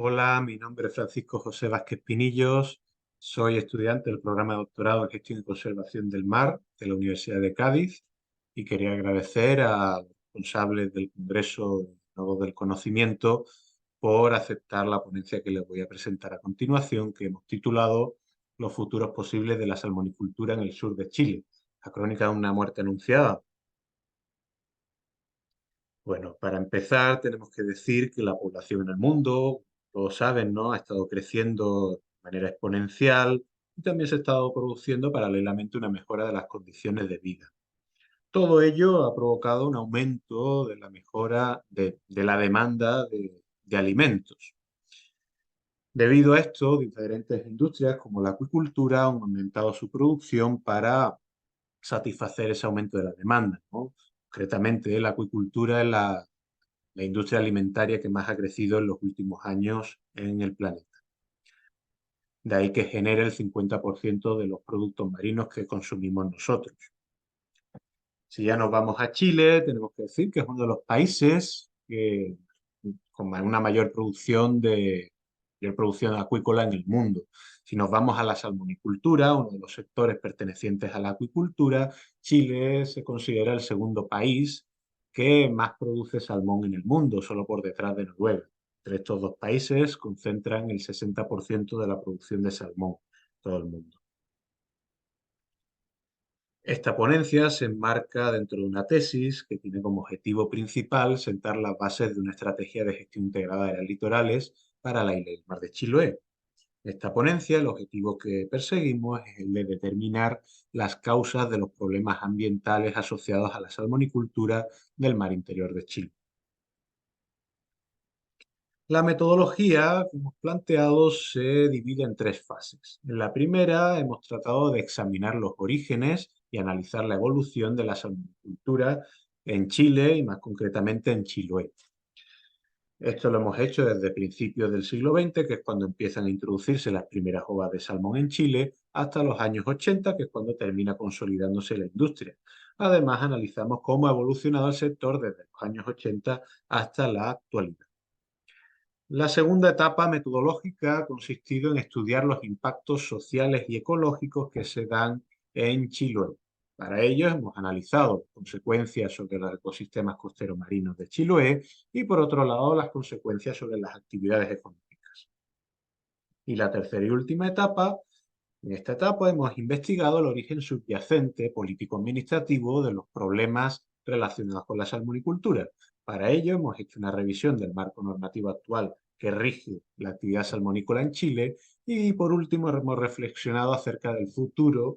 Hola, mi nombre es Francisco José Vázquez Pinillos, soy estudiante del programa de doctorado en Gestión y Conservación del Mar de la Universidad de Cádiz y quería agradecer a los responsables del Congreso Nodos del Conocimiento por aceptar la ponencia que les voy a presentar a continuación, que hemos titulado Los futuros posibles de la salmonicultura en el sur de Chile, la crónica de una muerte anunciada. Bueno, para empezar tenemos que decir que la población en el mundo, todos saben, ¿no? Ha estado creciendo de manera exponencial y también se ha estado produciendo paralelamente una mejora de las condiciones de vida. Todo ello ha provocado un aumento de la mejora de la demanda de alimentos. Debido a esto, diferentes industrias como la acuicultura han aumentado su producción para satisfacer ese aumento de la demanda, ¿no? Concretamente, la acuicultura es la industria alimentaria que más ha crecido en los últimos años en el planeta. De ahí que genere el 50% de los productos marinos que consumimos nosotros. Si ya nos vamos a Chile, tenemos que decir que es uno de los países con una mayor producción acuícola en el mundo. Si nos vamos a la salmonicultura, uno de los sectores pertenecientes a la acuicultura, Chile se considera el segundo país que más produce salmón en el mundo, solo por detrás de Noruega. Entre estos dos países concentran el 60% de la producción de salmón en todo el mundo. Esta ponencia se enmarca dentro de una tesis que tiene como objetivo principal sentar las bases de una estrategia de gestión integrada de las litorales para la isla y el mar de Chiloé. En esta ponencia, el objetivo que perseguimos es el de determinar las causas de los problemas ambientales asociados a la salmonicultura del mar interior de Chile. La metodología que hemos planteado se divide en tres fases. En la primera hemos tratado de examinar los orígenes y analizar la evolución de la salmonicultura en Chile y más concretamente en Chiloé. Esto lo hemos hecho desde principios del siglo XX, que es cuando empiezan a introducirse las primeras ovas de salmón en Chile, hasta los años 80, que es cuando termina consolidándose la industria. Además, analizamos cómo ha evolucionado el sector desde los años 80 hasta la actualidad. La segunda etapa metodológica ha consistido en estudiar los impactos sociales y ecológicos que se dan en Chiloé. Para ello hemos analizado consecuencias sobre los ecosistemas costeros marinos de Chiloé y, por otro lado, las consecuencias sobre las actividades económicas. Y la tercera y última etapa, en esta etapa hemos investigado el origen subyacente político-administrativo de los problemas relacionados con la salmonicultura. Para ello hemos hecho una revisión del marco normativo actual que rige la actividad salmonícola en Chile y por último hemos reflexionado acerca del futuro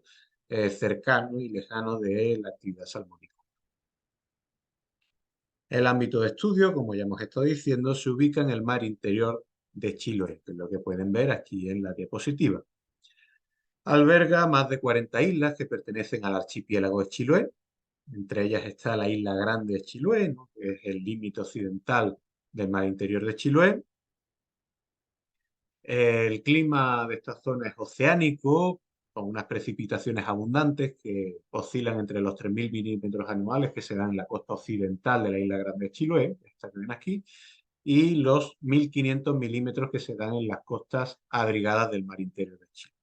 cercano y lejano de la actividad salmonícola. El ámbito de estudio, como ya hemos estado diciendo, se ubica en el mar interior de Chiloé, que es lo que pueden ver aquí en la diapositiva. Alberga más de 40 islas que pertenecen al archipiélago de Chiloé. Entre ellas está la isla Grande de Chiloé, ¿no?, que es el límite occidental del mar interior de Chiloé. El clima de esta zona es oceánico, con unas precipitaciones abundantes que oscilan entre los 3.000 milímetros anuales que se dan en la costa occidental de la isla Grande de Chiloé, esta que ven aquí, y los 1.500 milímetros que se dan en las costas abrigadas del mar interior de Chile.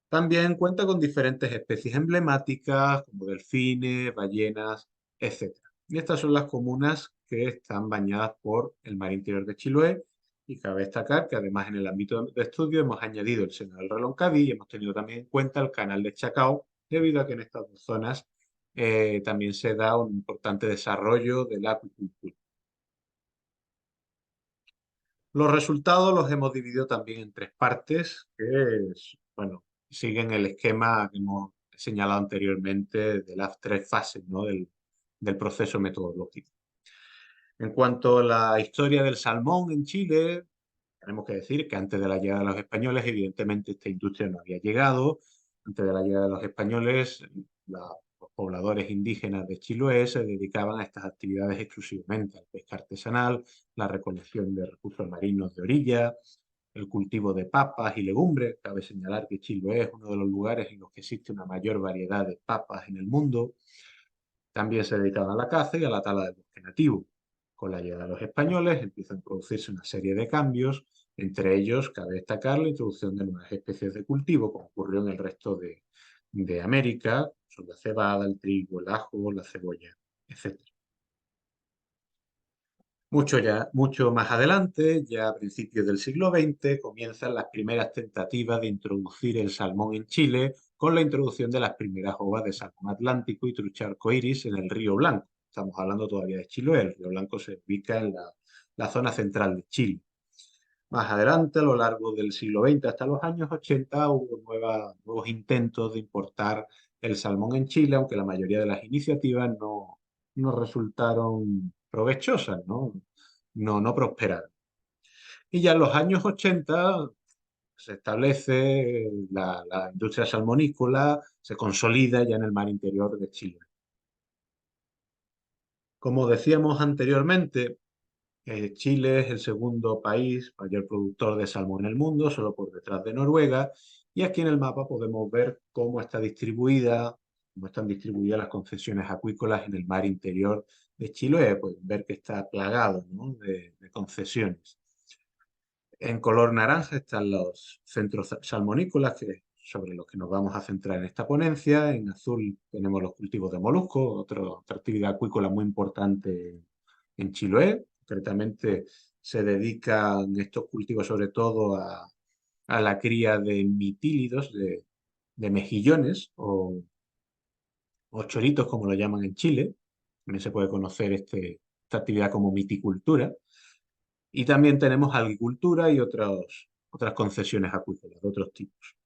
También cuenta con diferentes especies emblemáticas como delfines, ballenas, etc. Y estas son las comunas que están bañadas por el mar interior de Chiloé. Y cabe destacar que además en el ámbito de estudio hemos añadido el seno del Reloncaví y hemos tenido también en cuenta el canal de Chacao, debido a que en estas dos zonas también se da un importante desarrollo de la acuicultura. Los resultados los hemos dividido también en tres partes bueno, siguen el esquema que hemos señalado anteriormente de las tres fases, ¿no?, del proceso metodológico. En cuanto a la historia del salmón en Chile, tenemos que decir que antes de la llegada de los españoles, evidentemente esta industria no había llegado. Antes de la llegada de los españoles, los pobladores indígenas de Chiloé se dedicaban a estas actividades exclusivamente, al pesca artesanal, la recolección de recursos marinos de orilla, el cultivo de papas y legumbres. Cabe señalar que Chiloé es uno de los lugares en los que existe una mayor variedad de papas en el mundo. También se dedicaban a la caza y a la tala del bosque nativo. Con la llegada de los españoles empiezan a producirse una serie de cambios, entre ellos cabe destacar la introducción de nuevas especies de cultivo, como ocurrió en el resto de América, son la cebada, el trigo, el ajo, la cebolla, etc. Mucho más adelante, ya a principios del siglo XX, comienzan las primeras tentativas de introducir el salmón en Chile con la introducción de las primeras ovas de salmón atlántico y trucha arcoíris en el Río Blanco. Estamos hablando todavía de Chiloé, el Río Blanco se ubica en la zona central de Chile. Más adelante, a lo largo del siglo XX hasta los años 80, hubo nuevos intentos de importar el salmón en Chile, aunque la mayoría de las iniciativas no resultaron provechosas, no prosperaron. Y ya en los años 80 se establece la industria salmonícola, se consolida ya en el mar interior de Chile. Como decíamos anteriormente, Chile es el segundo país mayor productor de salmón en el mundo, solo por detrás de Noruega. Y aquí en el mapa podemos ver cómo están distribuidas las concesiones acuícolas en el mar interior de Chile. Pueden ver que está plagado, ¿no?, de concesiones. En color naranja están los centros salmonícolas, sobre los que nos vamos a centrar en esta ponencia. En azul tenemos los cultivos de moluscos, otra actividad acuícola muy importante en Chiloé. Concretamente se dedican estos cultivos sobre todo a la cría de mitílidos, de mejillones o choritos, como lo llaman en Chile. También se puede conocer esta actividad como miticultura. Y también tenemos agricultura y otras concesiones acuícolas de otros tipos.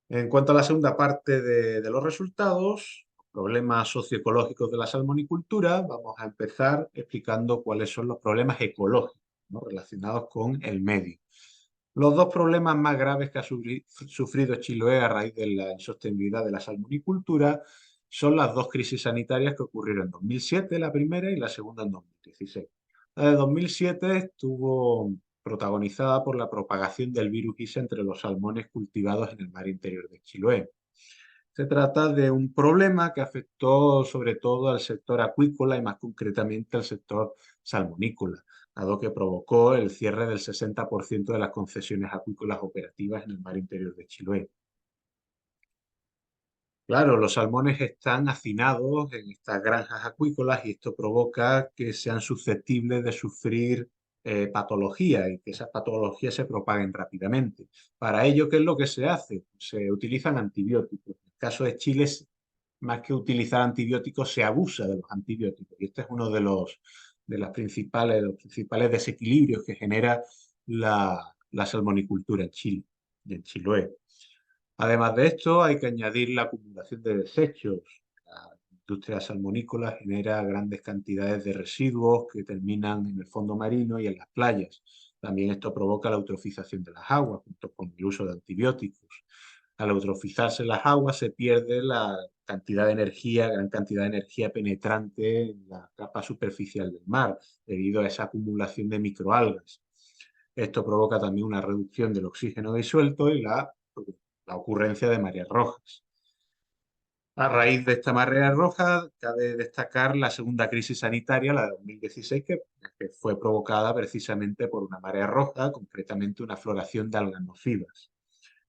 En cuanto a la segunda parte de los resultados, problemas socioecológicos de la salmonicultura, vamos a empezar explicando cuáles son los problemas ecológicos, ¿no?, relacionados con el medio. Los dos problemas más graves que ha sufrido Chiloé a raíz de la insostenibilidad de la salmonicultura son las dos crisis sanitarias que ocurrieron en 2007, la primera, y la segunda en 2016. La de 2007 estuvo protagonizada por la propagación del virus ISA entre los salmones cultivados en el mar interior de Chiloé. Se trata de un problema que afectó sobre todo al sector acuícola y más concretamente al sector salmonícola, dado que provocó el cierre del 60% de las concesiones acuícolas operativas en el mar interior de Chiloé. Claro, los salmones están hacinados en estas granjas acuícolas y esto provoca que sean susceptibles de sufrir patologías y que esas patologías se propaguen rápidamente. Para ello, ¿qué es lo que se hace? Se utilizan antibióticos. En el caso de Chile, más que utilizar antibióticos, se abusa de los antibióticos. Y este es uno de los principales desequilibrios que genera la salmonicultura en Chile y en Chiloé. Además de esto, hay que añadir la acumulación de desechos. La industria salmonícola genera grandes cantidades de residuos que terminan en el fondo marino y en las playas. También esto provoca la eutrofización de las aguas, junto con el uso de antibióticos. Al eutrofizarse las aguas se pierde la cantidad de energía, gran cantidad de energía penetrante en la capa superficial del mar, debido a esa acumulación de microalgas. Esto provoca también una reducción del oxígeno disuelto y la ocurrencia de mareas rojas. A raíz de esta marea roja, cabe destacar la segunda crisis sanitaria, la de 2016, que fue provocada precisamente por una marea roja, concretamente una floración de algas nocivas.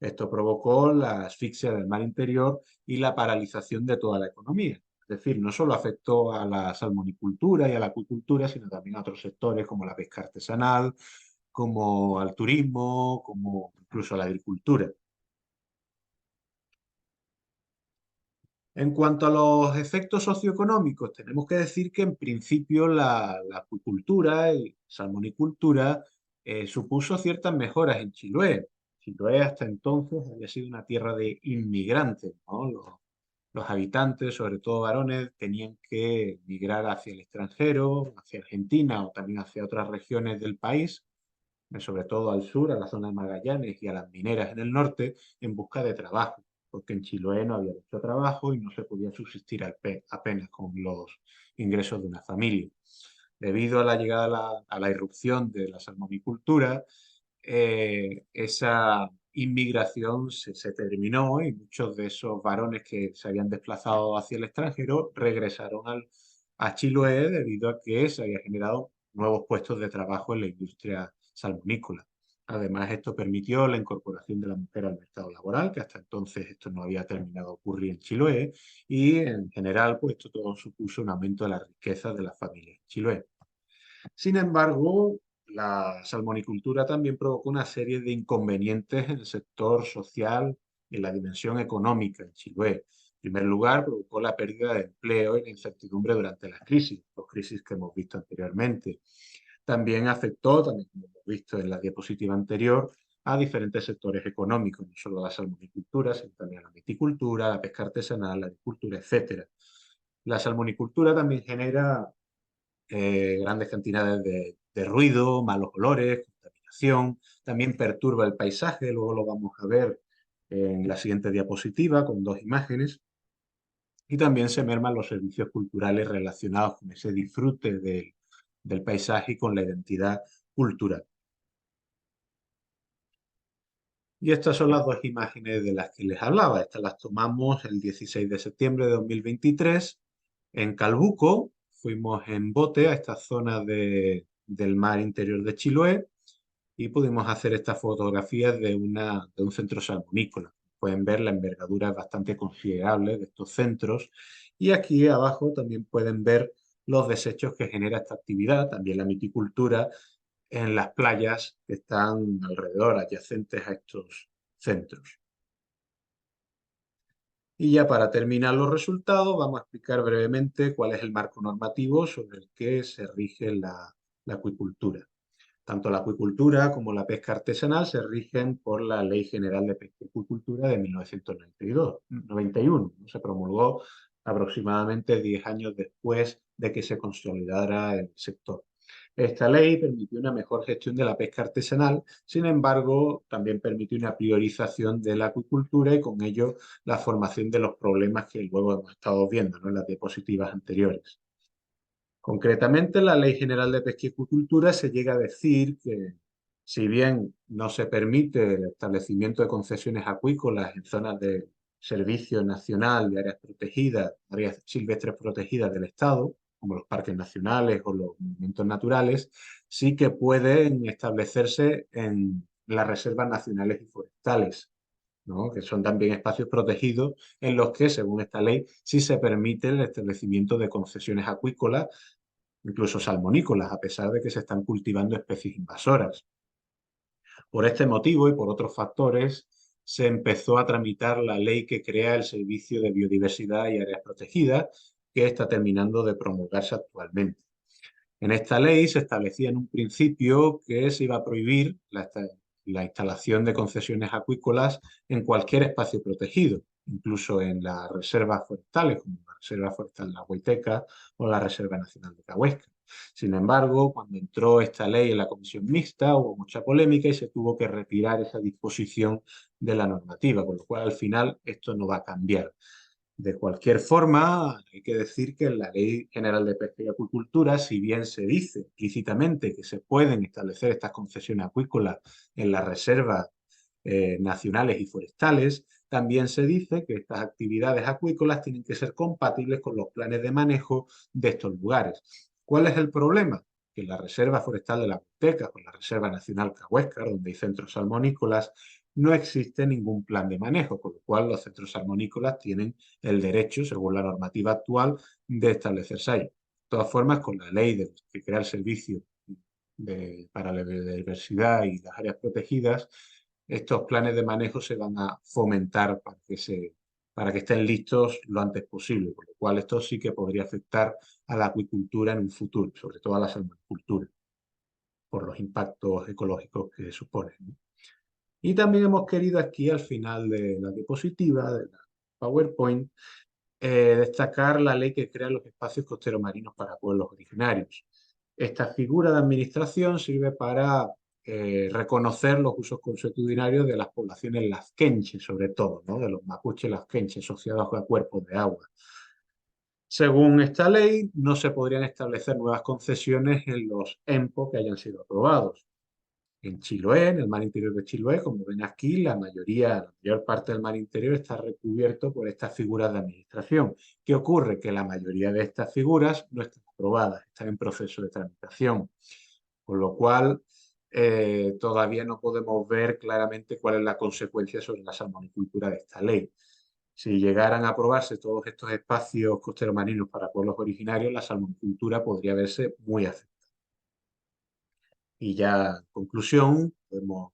Esto provocó la asfixia del mar interior y la paralización de toda la economía. Es decir, no solo afectó a la salmonicultura y a la acuicultura, sino también a otros sectores como la pesca artesanal, como al turismo, como incluso a la agricultura. En cuanto a los efectos socioeconómicos, tenemos que decir que en principio la acuicultura y salmonicultura supuso ciertas mejoras en Chiloé. Chiloé hasta entonces había sido una tierra de inmigrantes, ¿no? Los habitantes, sobre todo varones, tenían que migrar hacia el extranjero, hacia Argentina o también hacia otras regiones del país, sobre todo al sur, a la zona de Magallanes y a las mineras en el norte, en busca de trabajo, porque en Chiloé no había mucho trabajo y no se podía subsistir apenas con los ingresos de una familia. Debido a la llegada a la irrupción de la salmonicultura, esa inmigración se terminó y muchos de esos varones que se habían desplazado hacia el extranjero regresaron a Chiloé debido a que se había generado nuevos puestos de trabajo en la industria salmonícola. Además, esto permitió la incorporación de la mujer al mercado laboral, que hasta entonces esto no había terminado de ocurrir en Chiloé, y en general, pues esto todo supuso un aumento de la riqueza de las familias en Chiloé. Sin embargo, la salmonicultura también provocó una serie de inconvenientes en el sector social y en la dimensión económica en Chiloé. En primer lugar, provocó la pérdida de empleo y la incertidumbre durante las crisis que hemos visto anteriormente. También afectó, también como hemos visto en la diapositiva anterior, a diferentes sectores económicos, no solo a la salmonicultura, sino también a la viticultura, la pesca artesanal, la agricultura, etcétera. La salmonicultura también genera grandes cantidades de ruido, malos olores, contaminación, también perturba el paisaje, luego lo vamos a ver en la siguiente diapositiva con dos imágenes, y también se merman los servicios culturales relacionados con ese disfrute del paisaje y con la identidad cultural. Y estas son las dos imágenes de las que les hablaba. Estas las tomamos el 16 de septiembre de 2023 en Calbuco. Fuimos en bote a esta zona del mar interior de Chiloé y pudimos hacer estas fotografías de un centro salmonícola. Pueden ver la envergadura bastante considerable de estos centros y aquí abajo también pueden ver los desechos que genera esta actividad, también la miticultura en las playas que están alrededor, adyacentes a estos centros. Y ya para terminar los resultados, vamos a explicar brevemente cuál es el marco normativo sobre el que se rige la acuicultura. Tanto la acuicultura como la pesca artesanal se rigen por la Ley General de Pesca y Acuicultura de 1991. Se promulgó aproximadamente 10 años después de que se consolidara el sector. Esta ley permitió una mejor gestión de la pesca artesanal, sin embargo, también permitió una priorización de la acuicultura y con ello la formación de los problemas que luego hemos estado viendo, ¿no?, en las diapositivas anteriores. Concretamente, en la Ley General de Pesca y Acuicultura se llega a decir que, si bien no se permite el establecimiento de concesiones acuícolas en zonas de servicio nacional de áreas protegidas, áreas silvestres protegidas del Estado, como los parques nacionales o los monumentos naturales, sí que pueden establecerse en las reservas nacionales y forestales, ¿no?, que son también espacios protegidos en los que, según esta ley, sí se permite el establecimiento de concesiones acuícolas, incluso salmonícolas, a pesar de que se están cultivando especies invasoras. Por este motivo y por otros factores, se empezó a tramitar la ley que crea el Servicio de Biodiversidad y Áreas Protegidas, que está terminando de promulgarse actualmente. En esta ley se establecía en un principio que se iba a prohibir la instalación de concesiones acuícolas en cualquier espacio protegido, incluso en las reservas forestales, como la Reserva Forestal de la Huayteca o la Reserva Nacional de Cahuéscar. Sin embargo, cuando entró esta ley en la comisión mixta, hubo mucha polémica y se tuvo que retirar esa disposición de la normativa, con lo cual al final esto no va a cambiar. De cualquier forma, hay que decir que en la Ley General de Pesca y Acuicultura, si bien se dice explícitamente que se pueden establecer estas concesiones acuícolas en las reservas nacionales y forestales, también se dice que estas actividades acuícolas tienen que ser compatibles con los planes de manejo de estos lugares. ¿Cuál es el problema? Que en la Reserva Forestal de la Huasteca o en la Reserva Nacional Cahuéscar, donde hay centros salmonícolas, no existe ningún plan de manejo, con lo cual los centros salmonícolas tienen el derecho, según la normativa actual, de establecerse ahí. De todas formas, con la ley que crea el Servicio para la Biodiversidad y las áreas protegidas, estos planes de manejo se van a fomentar para que estén listos lo antes posible, por lo cual esto sí que podría afectar a la acuicultura en un futuro, sobre todo a la salmonicultura, por los impactos ecológicos que suponen, ¿no? Y también hemos querido aquí, al final de la diapositiva, de la PowerPoint, destacar la ley que crea los espacios costeros marinos para pueblos originarios. Esta figura de administración sirve para reconocer los usos consuetudinarios de las poblaciones lazquenches, sobre todo, ¿no?, de los mapuches lazquenches asociados a cuerpos de agua. Según esta ley, no se podrían establecer nuevas concesiones en los EMPO que hayan sido aprobados. En Chiloé, en el mar interior de Chiloé, como ven aquí, la mayor parte del mar interior está recubierto por estas figuras de administración. ¿Qué ocurre? Que la mayoría de estas figuras no están aprobadas, están en proceso de tramitación, con lo cual todavía no podemos ver claramente cuál es la consecuencia sobre la salmonicultura de esta ley. Si llegaran a aprobarse todos estos espacios costeros marinos para pueblos originarios, la salmonicultura podría verse muy afectada. Y ya, en conclusión, podemos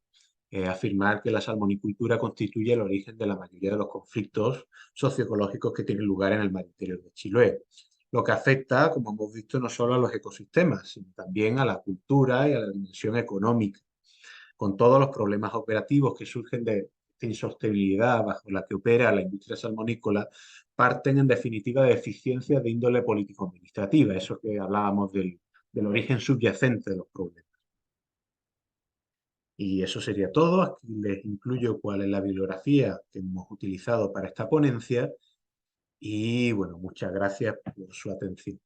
afirmar que la salmonicultura constituye el origen de la mayoría de los conflictos socioecológicos que tienen lugar en el mar interior de Chiloé, lo que afecta, como hemos visto, no solo a los ecosistemas, sino también a la cultura y a la dimensión económica, con todos los problemas operativos que surgen de esta insostenibilidad bajo la que opera la industria salmonícola, parten en definitiva de deficiencias de índole político-administrativa, eso que hablábamos del origen subyacente de los problemas. Y eso sería todo. Aquí les incluyo cuál es la bibliografía que hemos utilizado para esta ponencia y bueno, muchas gracias por su atención.